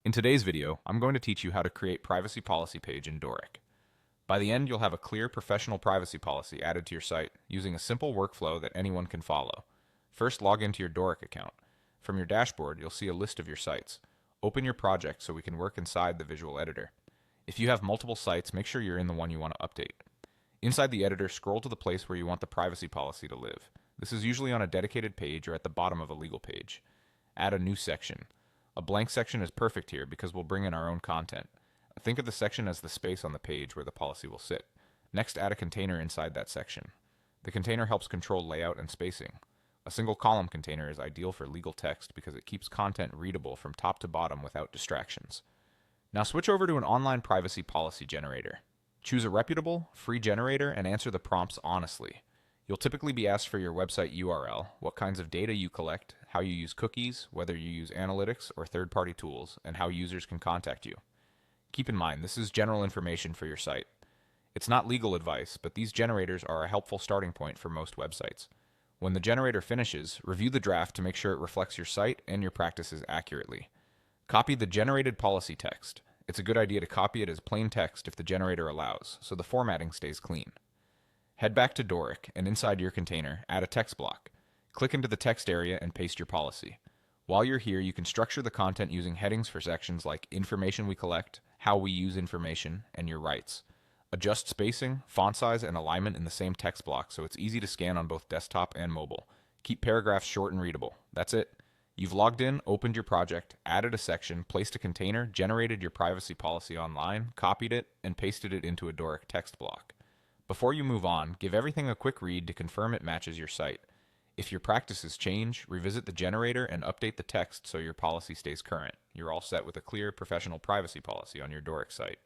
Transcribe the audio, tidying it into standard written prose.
In today's video, I'm going to teach you how to create privacy policy page in Dorik. By the end, you'll have a clear professional privacy policy added to your site using a simple workflow that anyone can follow. First, log into your Dorik account. From your dashboard, you'll see a list of your sites. Open your project so we can work inside the visual editor. If you have multiple sites, make sure you're in the one you want to update. Inside the editor, scroll to the place where you want the privacy policy to live. This is usually on a dedicated page or at the bottom of a legal page. Add a new section. A blank section is perfect here because we'll bring in our own content. Think of the section as the space on the page where the policy will sit. Next, add a container inside that section. The container helps control layout and spacing. A single column container is ideal for legal text because it keeps content readable from top to bottom without distractions. Now switch over to an online privacy policy generator. Choose a reputable, free generator and answer the prompts honestly. You'll typically be asked for your website URL, what kinds of data you collect, how you use cookies, whether you use analytics or third-party tools, and how users can contact you. Keep in mind, this is general information for your site. It's not legal advice, but these generators are a helpful starting point for most websites. When the generator finishes, review the draft to make sure it reflects your site and your practices accurately. Copy the generated policy text. It's a good idea to copy it as plain text if the generator allows, so the formatting stays clean. Head back to Dorik, and inside your container, add a text block. Click into the text area and paste your policy. While you're here, you can structure the content using headings for sections like information we collect, how we use information, and your rights. Adjust spacing, font size, and alignment in the same text block so it's easy to scan on both desktop and mobile. Keep paragraphs short and readable. That's it. You've logged in, opened your project, added a section, placed a container, generated your privacy policy online, copied it, and pasted it into a Dorik text block. Before you move on, give everything a quick read to confirm it matches your site. If your practices change, revisit the generator and update the text so your policy stays current. You're all set with a clear professional privacy policy on your Dorik site.